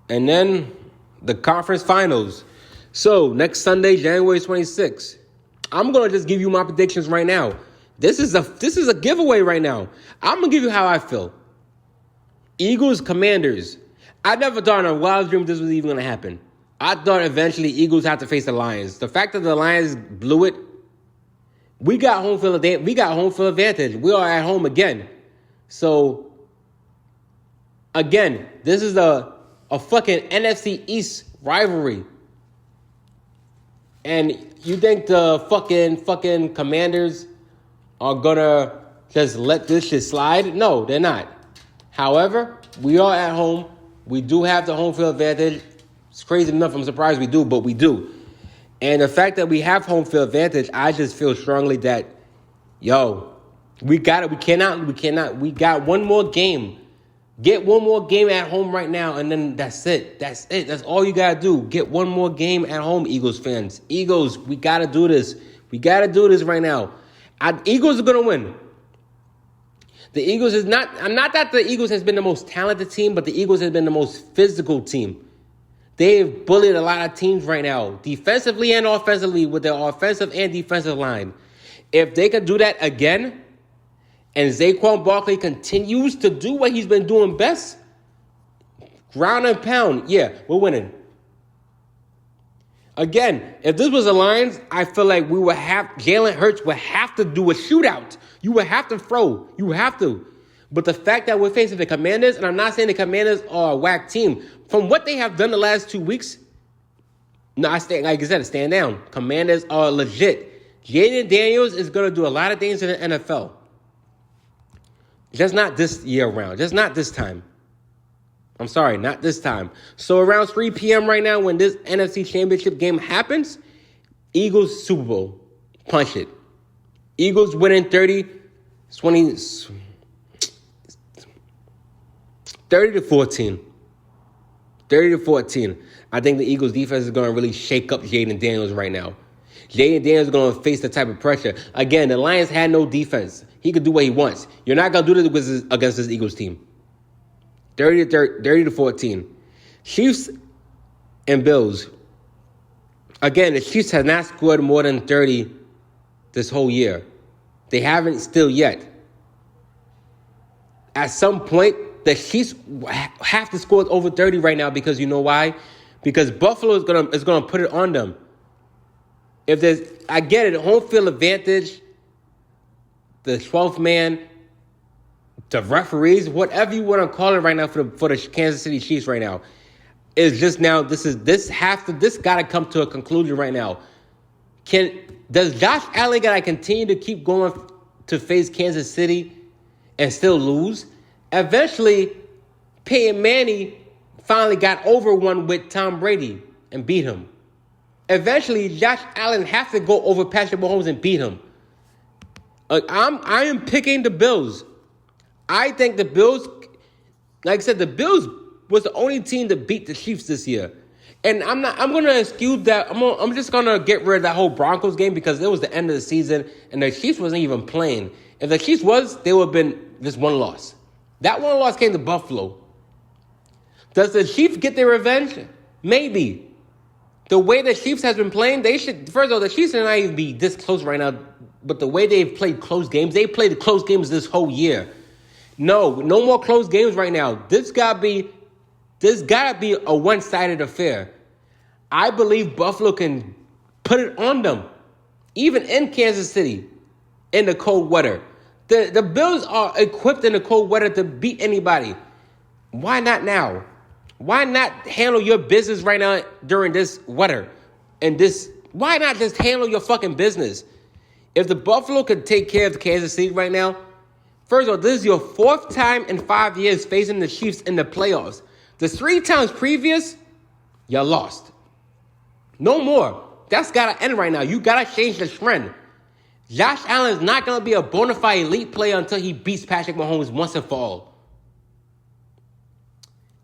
And then the conference finals. So, next Sunday, January 26th. I'm going to just give you my predictions right now. This is a giveaway right now. I'm going to give you how I feel. Eagles, Commanders. I never thought in a wild dream this was even going to happen. I thought eventually Eagles have to face the Lions. The fact that the Lions blew it, we got home field advantage. We are at home again. So, again, this is a fucking NFC East rivalry. And you think the fucking Commanders are gonna just let this shit slide? No, they're not. However, we are at home. We do have the home field advantage. It's crazy enough. I'm surprised we do, but we do. And the fact that we have home field advantage, I just feel strongly that, we got it. We cannot. We got one more game. Get one more game at home right now, and then that's it. That's it. That's all you got to do. Get one more game at home, Eagles fans. Eagles, we got to do this. We got to do this right now. Eagles are going to win. The Eagles is not that the Eagles has been the most talented team, but the Eagles has been the most physical team. They've bullied a lot of teams right now, defensively and offensively, with their offensive and defensive line. If they could do that again, and Saquon Barkley continues to do what he's been doing best, ground and pound, we're winning. Again, if this was the Lions, I feel like Jalen Hurts would have to do a shootout. You would have to throw. You have to. But the fact that we're facing the Commanders, and I'm not saying the Commanders are a whack team, from what they have done the last 2 weeks, I stand down. Commanders are legit. Jaden Daniels is going to do a lot of things in the NFL. Just not this year round. Just not this time. I'm sorry, not this time. So around 3 p.m. right now, when this NFC Championship game happens, Eagles Super Bowl. Punch it. Eagles winning 30 to 14. 30 to 14. I think the Eagles defense is going to really shake up Jaden Daniels right now. Jaden Daniels is going to face the type of pressure. Again, the Lions had no defense. He could do what he wants. You're not going to do this against this Eagles team. 30 to 14. Chiefs and Bills. Again, the Chiefs have not scored more than 30 this whole year. They haven't still yet. At some point, the Chiefs have to score over 30 right now because you know why? Because Buffalo is gonna put it on them. I get it, home field advantage. the 12th man, the referees, whatever you want to call it right now for the Kansas City Chiefs right now, is just now. This got to come to a conclusion right now. Does Josh Allen gotta continue to keep going to face Kansas City and still lose? Eventually, Peyton Manning finally got over one with Tom Brady and beat him. Eventually, Josh Allen has to go over Patrick Mahomes and beat him. I am picking the Bills. I think the Bills, like I said, the Bills was the only team to beat the Chiefs this year. And I'm gonna excuse that. I'm just gonna get rid of that whole Broncos game because it was the end of the season and the Chiefs wasn't even playing. If the Chiefs was, they would have been just one loss. That one loss came to Buffalo. Does the Chiefs get their revenge? Maybe. The way the Chiefs has been playing, they should. First of all, the Chiefs should not even be this close right now. But the way they've played close games, they played close games this whole year. No more close games right now. This gotta be a one-sided affair. I believe Buffalo can put it on them, even in Kansas City, in the cold weather. The Bills are equipped in the cold weather to beat anybody. Why not now? Why not handle your business right now during this weather? Why not just handle your fucking business? If the Buffalo could take care of Kansas City right now, first of all, this is your 4th time in 5 years facing the Chiefs in the playoffs. The 3 times previous, you lost. No more. That's got to end right now. You got to change the trend. Josh Allen is not going to be a bona fide elite player until he beats Patrick Mahomes once and for all.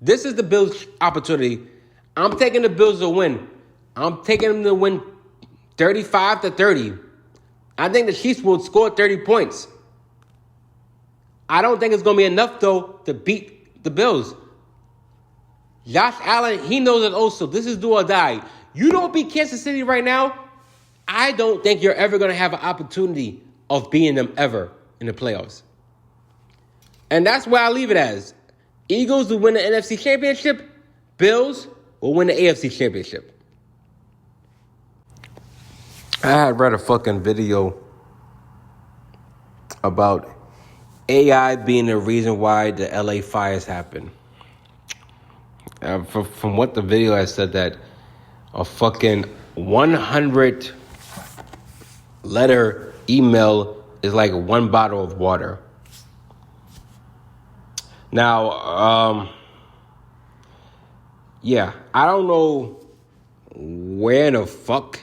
This is the Bills' opportunity. I'm taking the Bills to win. I'm taking them to win 35-30. I think the Chiefs will score 30 points. I don't think it's going to be enough, though, to beat the Bills. Josh Allen, he knows it also. This is do or die. You don't beat Kansas City right now, I don't think you're ever going to have an opportunity of beating them ever in the playoffs. And that's where I leave it as. Eagles will win the NFC Championship. Bills will win the AFC Championship. I had read a fucking video about AI being the reason why the LA fires happened. From what the video has said, that a fucking 100-letter email is like 1 bottle of water. Now, yeah, I don't know where the fuck.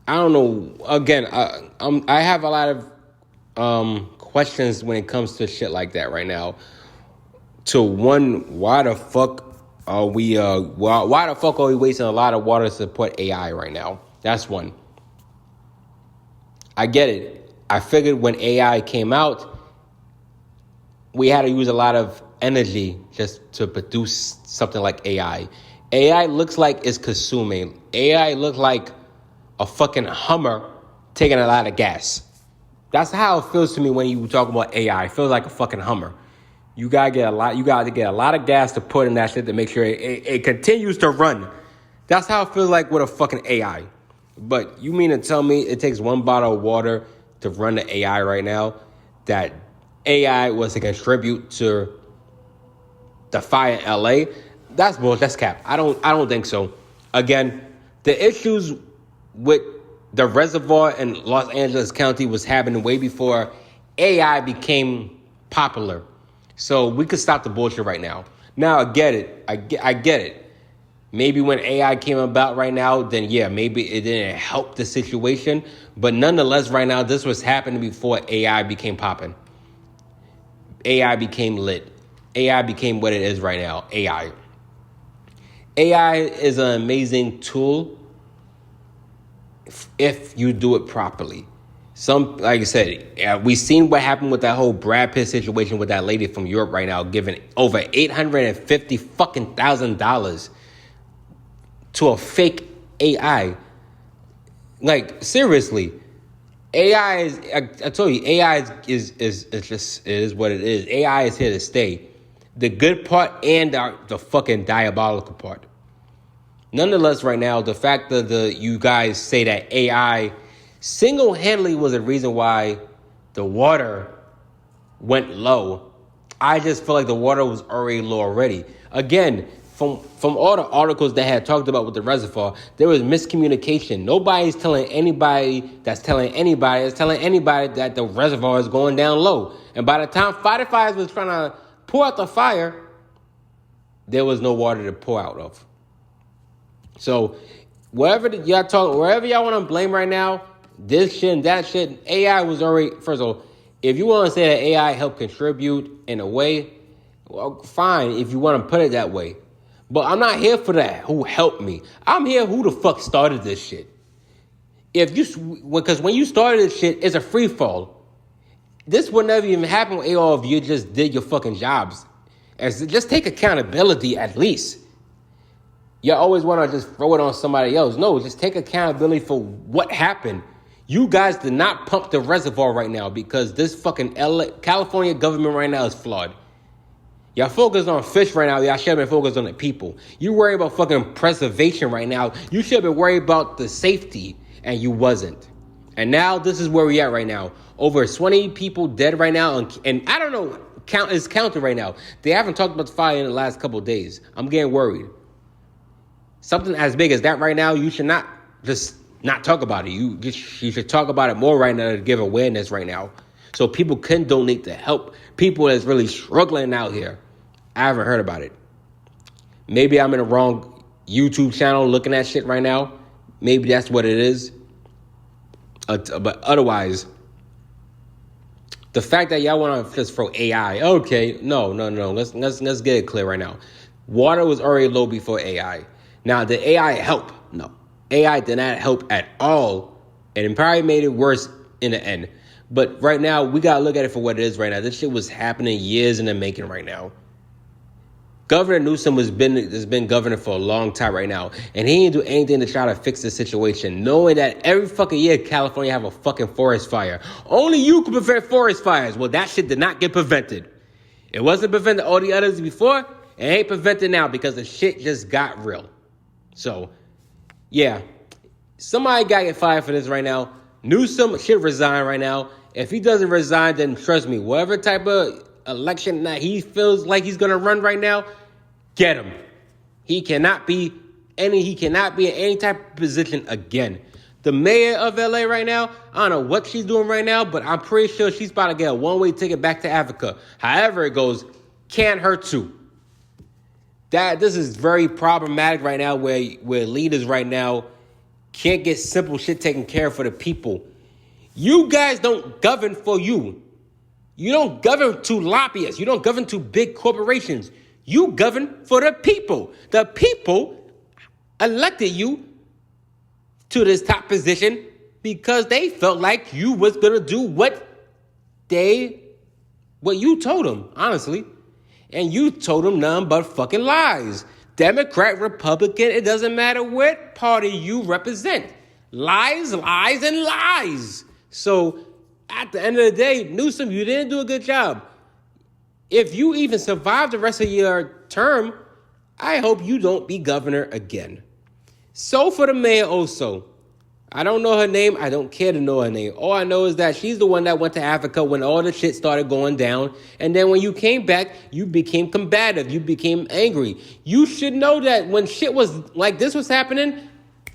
I don't know. Again, I have a lot of questions when it comes to shit like that right now. To one, why the fuck are we wasting a lot of water to support AI right now? That's one. I get it. I figured when AI came out, we had to use a lot of energy just to produce something like AI. AI looks like it's consuming. AI looks like a fucking Hummer taking a lot of gas. That's how it feels to me when you talk about AI. It feels like a fucking Hummer. You gotta get a lot of gas to put in that shit to make sure it continues to run. That's how it feels like with a fucking AI. But you mean to tell me it takes 1 bottle of water to run the AI right now? That AI was to contribute to the fire in LA? That's bullshit. That's cap. I don't think so. Again, the issues with the reservoir in Los Angeles County was happening way before AI became popular. So we could stop the bullshit right now. Now I get it. I get it. Maybe when AI came about right now, then yeah, maybe it didn't help the situation. But nonetheless, right now, this was happening before AI became popping. AI became lit. AI became what it is right now. AI is an amazing tool if you do it properly. Like I said, we seen what happened with that whole Brad Pitt situation with that lady from Europe right now, giving over $850,000 to a fake AI. Like, seriously, AI is. I told you, AI is just, it is what it is. AI is here to stay. The good part and the fucking diabolical part. Nonetheless, right now, the fact that you guys say that AI single-handedly was the reason why the water went low. I just feel like the water was already low already. Again, from all the articles that had talked about with the reservoir, there was miscommunication. Nobody's telling anybody that's telling anybody that the reservoir is going down low. And by the time firefighters was trying to pour out the fire, there was no water to pour out of. So wherever y'all want to blame right now, this shit and that shit, AI was already, first of all, if you want to say that AI helped contribute in a way, well, fine, if you want to put it that way. But I'm not here for that. Who helped me? I'm here who the fuck started this shit. Because when you started this shit, it's a free fall. This would never even happen with AR if you just did your fucking jobs. Just take accountability at least. You always want to just throw it on somebody else. No, just take accountability for what happened. You guys did not pump the reservoir right now because this fucking California government right now is flawed. Y'all focused on fish right now. Y'all should have been focused on the people. You worry about fucking preservation right now. You should have been worried about the safety, and you wasn't. And now this is where we at right now. Over 20 people dead right now, and I don't know, is counted right now. They haven't talked about the fire in the last couple of days. I'm getting worried. Something as big as that right now, you should not just not talk about it. You should talk about it more right now to give awareness right now. So people can donate to help people that's really struggling out here. I haven't heard about it. Maybe I'm in the wrong YouTube channel looking at shit right now. Maybe that's what it is. But otherwise, the fact that y'all want to just throw AI, okay, no. Let's get it clear right now. Water was already low before AI. Now, did AI help? No. AI did not help at all. And it probably made it worse in the end. But right now, we got to look at it for what it is right now. This shit was happening years in the making right now. Governor Newsom has been governor for a long time right now. And he didn't do anything to try to fix the situation. Knowing that every fucking year, California have a fucking forest fire. Only you can prevent forest fires. Well, that shit did not get prevented. It wasn't prevented all the others before. It ain't prevented now because the shit just got real. So, yeah. Somebody got to get fired for this right now. Newsom should resign right now. If he doesn't resign, then trust me, whatever type of election that he feels like he's going to run right now, get him. He cannot be in any type of position again. The mayor of LA right now, I don't know what she's doing right now, but I'm pretty sure she's about to get a one-way ticket back to Africa. However it goes, can't hurt too. This is very problematic right now where leaders right now can't get simple shit taken care of for the people. You guys don't govern for you. You don't govern to lobbyists. You don't govern to big corporations. You govern for the people. The people elected you to this top position because they felt like you was going to do what you told them, honestly. And you told them nothing but fucking lies. Democrat, Republican, it doesn't matter what party you represent. Lies, lies, and lies. So at the end of the day, Newsom, you didn't do a good job. If you even survive the rest of your term, I hope you don't be governor again. So for the mayor also, I don't know her name. I don't care to know her name. All I know is that she's the one that went to Africa when all the shit started going down. And then when you came back, you became combative. You became angry. You should know that when shit was like this was happening,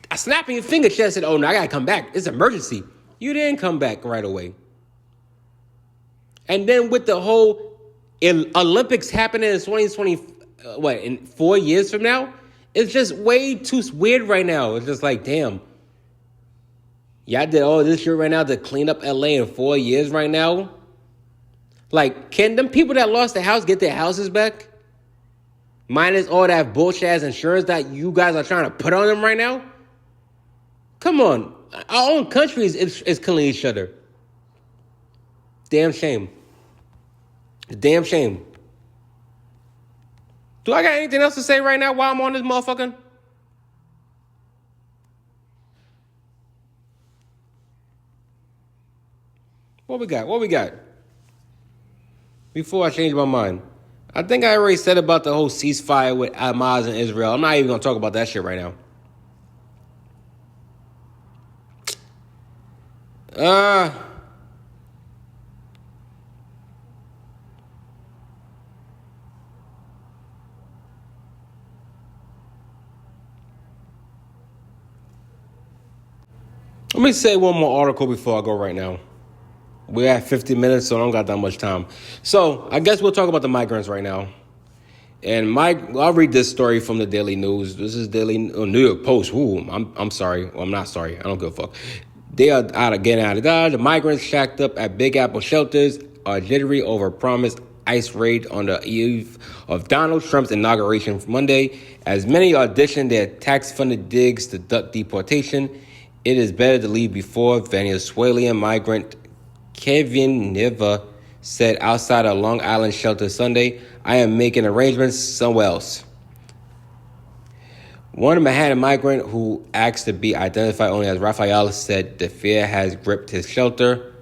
a snap in your finger chest said, oh, no, I got to come back. It's an emergency. You didn't come back right away. And then with the whole Olympics happening in 2020, in 4 years from now, it's just way too weird right now. It's just like, damn. Y'all did all this shit right now to clean up LA in 4 years right now? Like, can them people that lost their house get their houses back? Minus all that bullshit ass insurance that you guys are trying to put on them right now? Come on. Our own country is killing each other. Damn shame. Damn shame. Do I got anything else to say right now while I'm on this motherfucker? What we got? Before I change my mind. I think I already said about the whole ceasefire with Hamas and Israel. I'm not even going to talk about that shit right now. Uh, Let me say one more article before I go right now. We're at 50 minutes, so I don't got that much time. So I guess we'll talk about the migrants right now. And I'll read this story from the Daily News. This is New York Post. Ooh, I'm sorry. Well, I'm not sorry. I don't give a fuck. They are getting out of Dodge. The migrants shacked up at Big Apple shelters are jittery over promised ICE raid on the eve of Donald Trump's inauguration Monday. As many audition their tax-funded digs to duck deportation, it is better to leave before, Venezuelan migrant Kevin Niva said outside a Long Island shelter Sunday. I am making arrangements somewhere else. One Manhattan migrant who asked to be identified only as Raphael said the fear has gripped his shelter.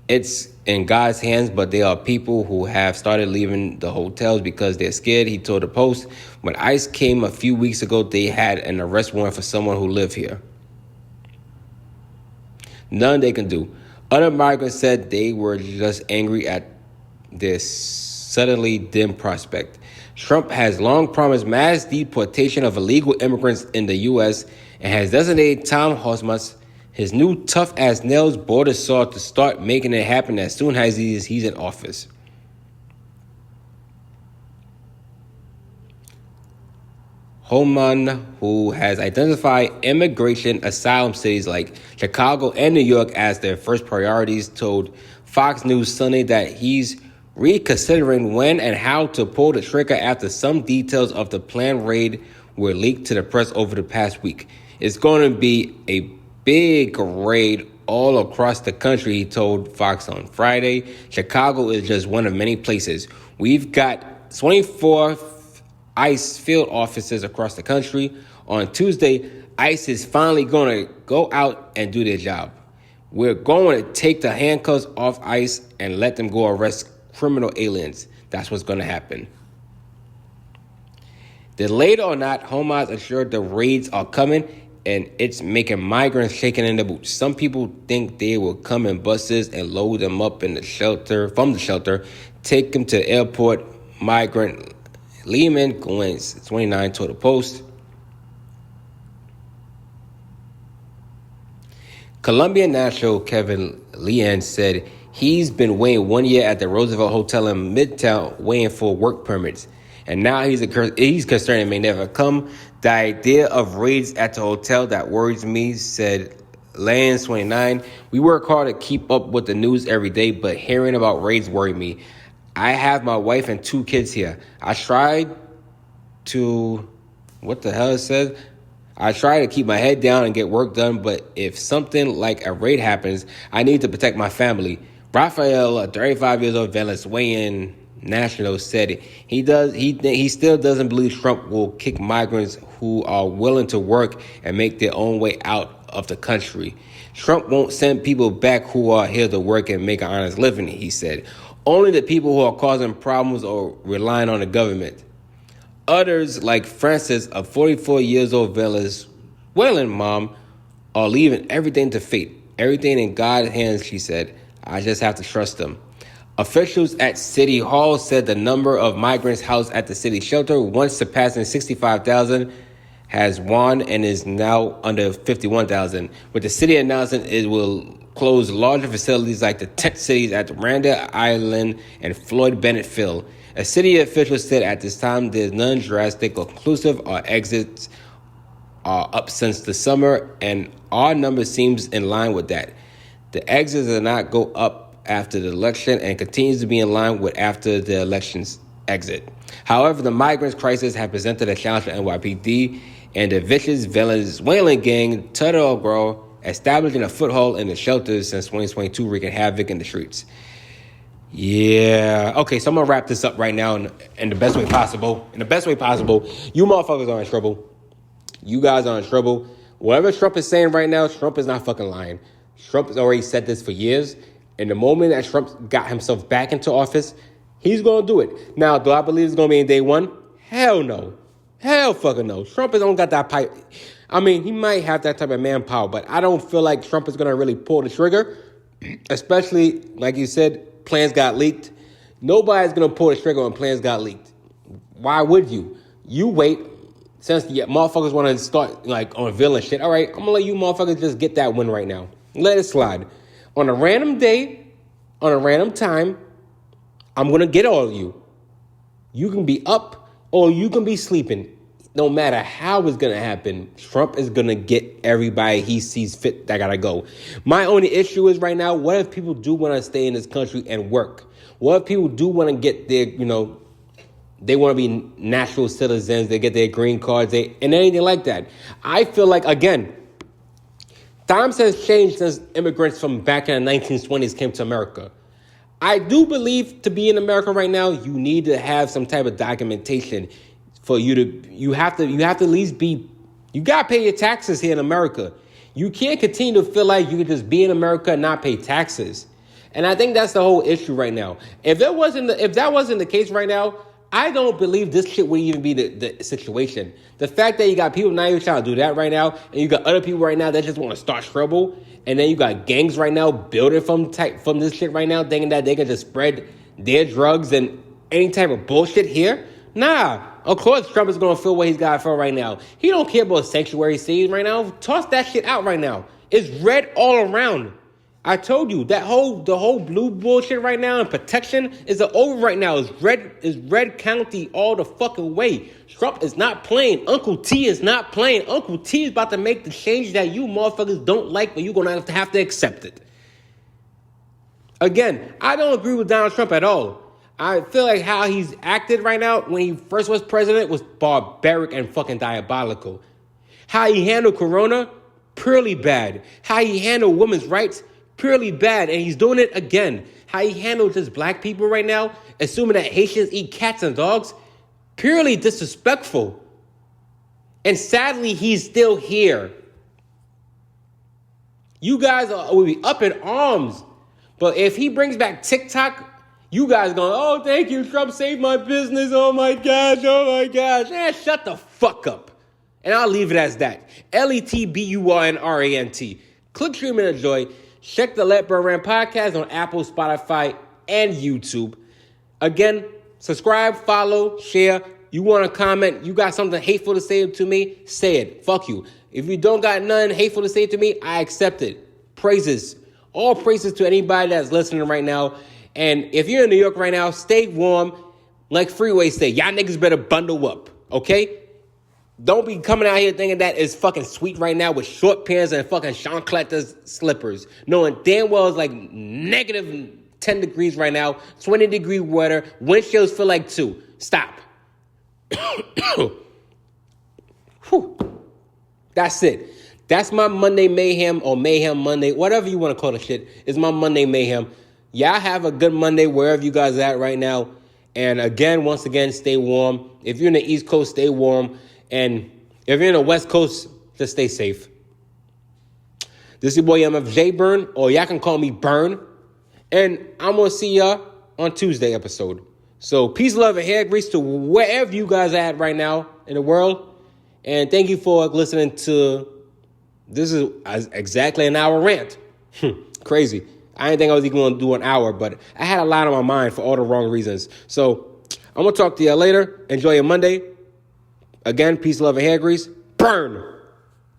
It's in God's hands, but there are people who have started leaving the hotels because they're scared, he told the Post. When ICE came a few weeks ago, they had an arrest warrant for someone who lived here. None they can do. Other migrants said they were just angry at this suddenly dim prospect. Trump has long promised mass deportation of illegal immigrants in the U.S. and has designated Tom Hosmas, his new tough-as-nails border saw, to start making it happen as soon as he's in office. Homan, who has identified immigration asylum cities like Chicago and New York as their first priorities, told Fox News Sunday that he's reconsidering when and how to pull the trigger after some details of the planned raid were leaked to the press over the past week. It's going to be a big raid all across the country, he told Fox on Friday. Chicago is just one of many places. We've got 24 ICE field offices across the country. On Tuesday, ICE is finally going to go out and do their job. We're going to take the handcuffs off ICE and let them go arrest criminal aliens. That's what's going to happen. Delayed or not, Hamas assured the raids are coming, and it's making migrants shaking in the boots. Some people think they will come in buses and load them up in the shelter, from the shelter, take them to the airport. Migrant Lehman Glantz, 29, told the Post. Colombian national Kevin Leon said he's been waiting 1 year at the Roosevelt Hotel in Midtown waiting for work permits. And now he's concerned it may never come. The idea of raids at the hotel that worries me, said Leon, 29. We work hard to keep up with the news every day, but hearing about raids worry me. I have my wife and 2 kids here. I tried to, what the hell it says? I try to keep my head down and get work done, but if something like a raid happens, I need to protect my family. Rafael, a 35 years old Venezuelan national, said he still doesn't believe Trump will kick migrants who are willing to work and make their own way out of the country. Trump won't send people back who are here to work and make an honest living, he said. Only the people who are causing problems or relying on the government. Others, like Frances, a 44 years old Venezuelan mom, are leaving everything to fate. Everything in God's hands, she said. I just have to trust them. Officials at City Hall said the number of migrants housed at the city shelter, once surpassing 65,000, has won and is now under 51,000. With the city announcing it will close larger facilities like the tent cities at Randa Island and Floyd Bennett Field. A city official said at this time there's none drastic or conclusive. Our exits are up since the summer, and our number seems in line with that. The exits did not go up after the election and continues to be in line with after the election's exit. However, the migrants crisis has presented a challenge for NYPD and the vicious Venezuelan gang Tuttle establishing a foothold in the shelters since 2022, wreaking havoc in the streets. Yeah. Okay, so I'm going to wrap this up right now in the best way possible. In the best way possible. You motherfuckers are in trouble. You guys are in trouble. Whatever Trump is saying right now, Trump is not fucking lying. Trump has already said this for years. And the moment that Trump got himself back into office, he's going to do it. Now, do I believe it's going to be in day one? Hell no. Hell fucking no. Trump don't got that pipe. I mean, he might have that type of manpower, but I don't feel like Trump is going to really pull the trigger, especially, like you said, plans got leaked. Nobody's going to pull the trigger when plans got leaked. Why would you? You wait. Since the motherfuckers want to start like on villain shit, all right, I'm going to let you motherfuckers just get that win right now. Let it slide. On a random day, on a random time, I'm going to get all of you. You can be up or you can be sleeping. No matter how it's going to happen, Trump is going to get everybody he sees fit that got to go. My only issue is right now, what if people do want to stay in this country and work? What if people do want to get their, they want to be natural citizens, they get their green cards, and anything like that? I feel like, again, times has changed since immigrants from back in the 1920s came to America. I do believe to be in America right now, you need to have some type of documentation for you have to at least you got to pay your taxes here in America. You can't continue to feel like you can just be in America and not pay taxes. And I think that's the whole issue right now. If that wasn't the case right now, I don't believe this shit would even be the situation. The fact that you got people not even trying to do that right now, and you got other people right now that just want to start trouble, and then you got gangs right now building from this shit right now, thinking that they can just spread their drugs and any type of bullshit here. Nah, of course Trump is going to feel what he's got to feel right now. He don't care about sanctuary cities right now. Toss that shit out right now. It's red all around. I told you the whole blue bullshit right now and protection is over right now. It's red county all the fucking way. Trump is not playing. Uncle T is not playing. Uncle T is about to make the change that you motherfuckers don't like, but you're gonna have to accept it. Again, I don't agree with Donald Trump at all. I feel like how he's acted right now when he first was president was barbaric and fucking diabolical. How he handled Corona, purely bad. How he handled women's rights, purely bad, and he's doing it again. How he handles just black people right now, assuming that Haitians eat cats and dogs, purely disrespectful. And sadly, he's still here. You guys will be up in arms. But if he brings back TikTok, you guys going, oh, thank you, Trump saved my business. Oh my gosh. Man, shut the fuck up. And I'll leave it as that. LETBURNRANT. Click, stream, and enjoy. Check the Let Burn Rant podcast on Apple, Spotify, and YouTube. Again, subscribe, follow, share. You want to comment, you got something hateful to say to me, say it. Fuck you. If you don't got nothing hateful to say to me, I accept it. Praises. All praises to anybody that's listening right now. And if you're in New York right now, stay warm. Like Freeway say, y'all niggas better bundle up, okay? Don't be coming out here thinking that is fucking sweet right now with short pants and fucking chancletas slippers. Knowing damn well it's like negative 10 degrees right now, 20-degree weather, windshields feel like 2. Stop. Whew. That's it. That's my Monday Mayhem or Mayhem Monday, whatever you want to call the shit. It's my Monday Mayhem. Y'all have a good Monday wherever you guys are at right now. And again, once again, stay warm. If you're in the East Coast, stay warm. And if you're in the West Coast, just stay safe. This is your boy MFJ Burn, or y'all can call me Burn. And I'm going to see y'all on Tuesday episode. So peace, love, and hair grease to wherever you guys are at right now in the world. And thank you for listening to, this is exactly an hour rant. Crazy. I didn't think I was even going to do an hour, but I had a lot on my mind for all the wrong reasons. So I'm going to talk to y'all later. Enjoy your Monday. Again, peace, love, and hair grease. Burn.